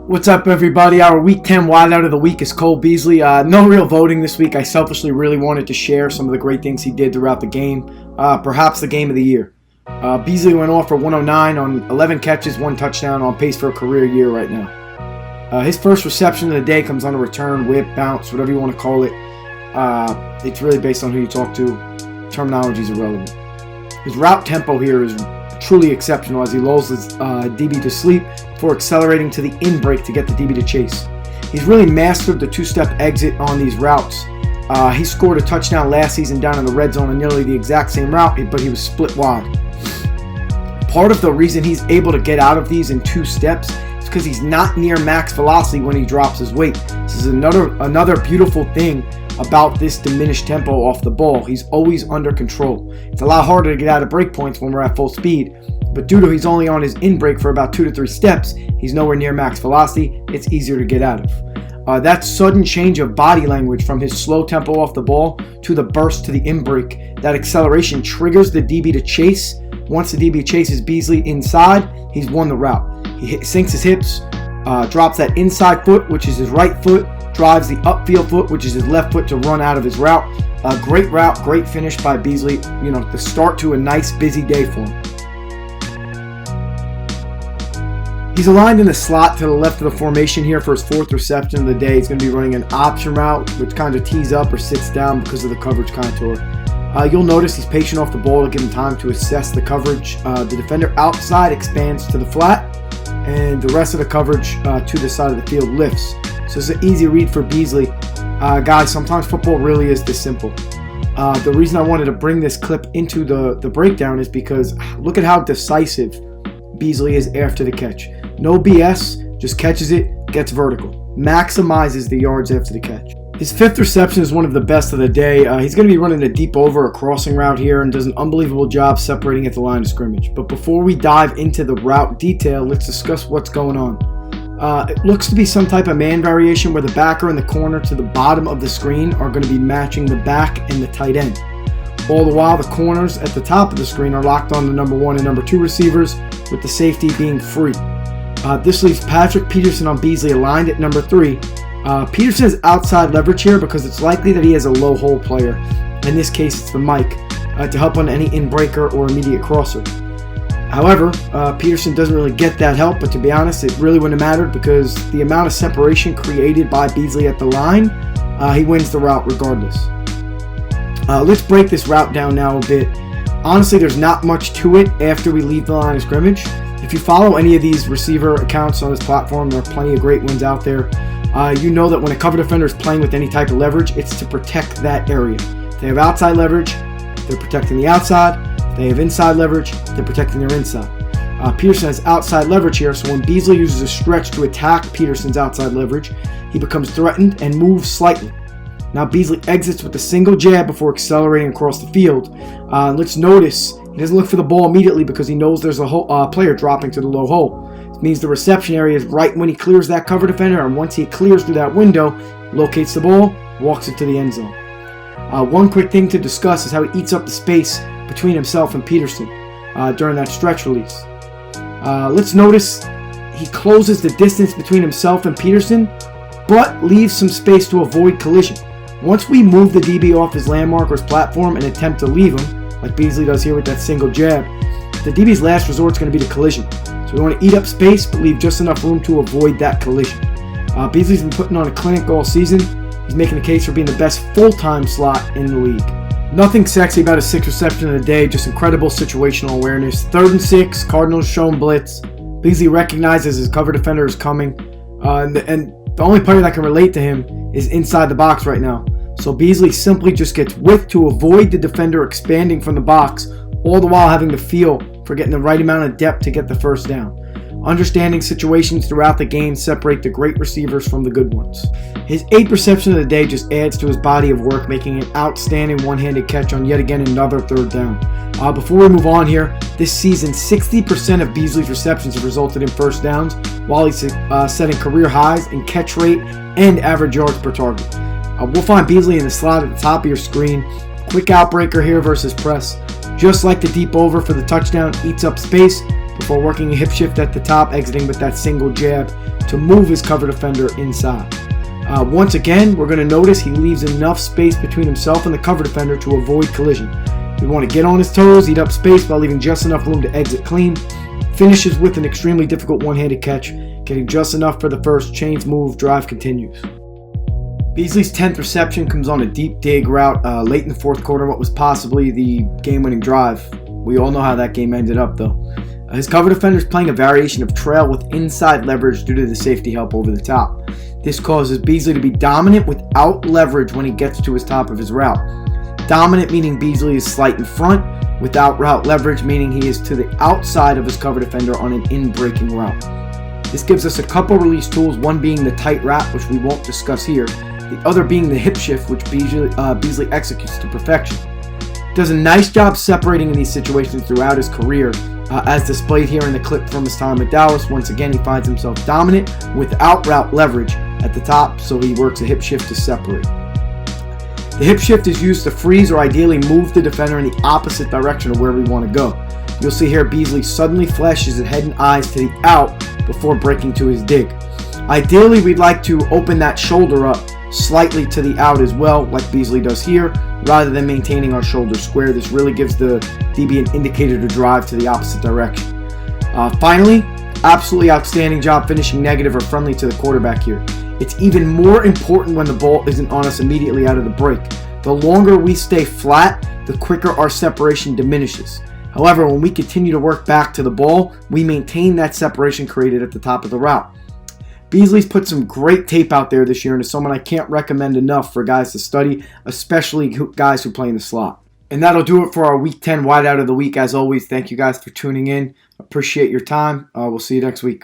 What's up, everybody? Our Week 10 wideout of the week is Cole Beasley. No real voting this week. I selfishly really wanted to share some of the great things he did throughout the game. Perhaps the game of the year. Beasley went off for 109 on 11 catches, 1 touchdown, on pace for a career year right now. His first reception of the day comes on a return, whip, bounce, whatever you want to call it. It's really based on who you talk to. Terminology is irrelevant. His route tempo here is truly exceptional as he lulls his DB to sleep before accelerating to the in break to get the DB to chase. He's really mastered the two-step exit on these routes. He scored a touchdown last season down in the red zone on nearly the exact same route, but he was split wide. Part of the reason he's able to get out of these in 2 steps is because he's not near max velocity when he drops his weight. This is another beautiful thing about this diminished tempo off the ball. He's always under control. It's a lot harder to get out of break points when we're at full speed, but due to he's only on his in break for about 2 to 3 steps, he's nowhere near max velocity. It's easier to get out of. That sudden change of body language from his slow tempo off the ball to the burst to the in break, that acceleration triggers the DB to chase. Once the DB chases Beasley inside, he's won the route. He sinks his hips, drops that inside foot, which is his right foot, drives the upfield foot, which is his left foot, to run out of his route. Great route, great finish by Beasley. The start to a nice busy day for him. He's aligned in the slot to the left of the formation here for his 4th reception of the day. He's going to be running an option route, which kind of tees up or sits down because of the coverage contour. You'll notice he's patient off the ball to give him time to assess the coverage. The defender outside expands to the flat, and the rest of the coverage to the side of the field lifts. So it's an easy read for Beasley. Guys, sometimes football really is this simple. The reason I wanted to bring this clip into the breakdown is because look at how decisive Beasley is after the catch. No BS, just catches it, gets vertical. Maximizes the yards after the catch. His 5th reception is one of the best of the day. He's going to be running a deep over, a crossing route here, and does an unbelievable job separating at the line of scrimmage. But before we dive into the route detail, let's discuss what's going on. It looks to be some type of man variation where the backer and the corner to the bottom of the screen are going to be matching the back and the tight end. All the while, the corners at the top of the screen are locked on the number 1 and number 2 receivers, with the safety being free. This leaves Patrick Peterson on Beasley aligned at number 3. Peterson has outside leverage here because it's likely that he has a low hole player. In this case, it's the Mike, to help on any in-breaker or immediate crosser. However, Peterson doesn't really get that help, but to be honest, it really wouldn't have mattered because the amount of separation created by Beasley at the line, he wins the route regardless. Let's break this route down now a bit. Honestly, there's not much to it after we leave the line of scrimmage. If you follow any of these receiver accounts on this platform, there are plenty of great ones out there. You know that when a cover defender is playing with any type of leverage, it's to protect that area. If they have outside leverage, they're protecting the outside. If they have inside leverage, they're protecting their inside. Peterson has outside leverage here, so when Beasley uses a stretch to attack Peterson's outside leverage, he becomes threatened and moves slightly. Now Beasley exits with a single jab before accelerating across the field. Let's notice he doesn't look for the ball immediately because he knows there's a player dropping to the low hole. It means the reception area is right when he clears that cover defender, and once he clears through that window, locates the ball, walks it to the end zone. One quick thing to discuss is how he eats up the space between himself and Peterson during that stretch release. Let's notice he closes the distance between himself and Peterson, but leaves some space to avoid collision. Once we move the DB off his landmark or his platform and attempt to leave him, like Beasley does here with that single jab, the DB's last resort is going to be the collision. So we want to eat up space, but leave just enough room to avoid that collision. Beasley's been putting on a clinic all season. He's making a case for being the best full-time slot in the league. Nothing sexy about his 6th reception of the day, just incredible situational awareness. 3rd and 6, Cardinals shown blitz. Beasley recognizes his cover defender is coming. And the only player that can relate to him is inside the box right now. So Beasley simply just gets width to avoid the defender expanding from the box, all the while having the feel for getting the right amount of depth to get the first down. Understanding situations throughout the game separate the great receivers from the good ones. His 8th reception of the day just adds to his body of work, making an outstanding one-handed catch on yet again another 3rd down. Before we move on here, this season 60% of Beasley's receptions have resulted in first downs, while he's setting career highs in catch rate and average yards per target. We'll find Beasley in the slot at the top of your screen. Quick outbreaker here versus press. Just like the deep over for the touchdown eats up space, before working a hip shift at the top, exiting with that single jab to move his cover defender inside. Once again, we're going to notice he leaves enough space between himself and the cover defender to avoid collision. We want to get on his toes, eat up space while leaving just enough room to exit clean. Finishes with an extremely difficult one-handed catch, getting just enough for the first, chains move, drive continues. Beasley's 10th reception comes on a deep dig route late in the fourth quarter, what was possibly the game-winning drive. We all know how that game ended up, though. His cover defender is playing a variation of trail with inside leverage due to the safety help over the top. This causes Beasley to be dominant without leverage when he gets to his top of his route. Dominant meaning Beasley is slight in front, without route leverage meaning he is to the outside of his cover defender on an in-breaking route. This gives us a couple release tools, one being the tight wrap, which we won't discuss here, the other being the hip shift, which Beasley executes to perfection. Does a nice job separating in these situations throughout his career, as displayed here in the clip from his time at Dallas. Once again, he finds himself dominant without route leverage at the top, so he works a hip shift to separate. The hip shift is used to freeze or ideally move the defender in the opposite direction of where we want to go. You'll see here Beasley suddenly flashes his head and eyes to the out before breaking to his dig. Ideally, we'd like to open that shoulder up slightly to the out as well, like Beasley does here, rather than maintaining our shoulder square. This really gives the DB an indicator to drive to the opposite direction. Finally, absolutely outstanding job finishing negative or friendly to the quarterback here. It's even more important when the ball isn't on us immediately out of the break. The longer we stay flat, the quicker our separation diminishes. However, when we continue to work back to the ball, we maintain that separation created at the top of the route. Beasley's put some great tape out there this year and is someone I can't recommend enough for guys to study, especially guys who play in the slot. And that'll do it for our Week 10 Wideout of the Week. As always, thank you guys for tuning in. Appreciate your time. We'll see you next week.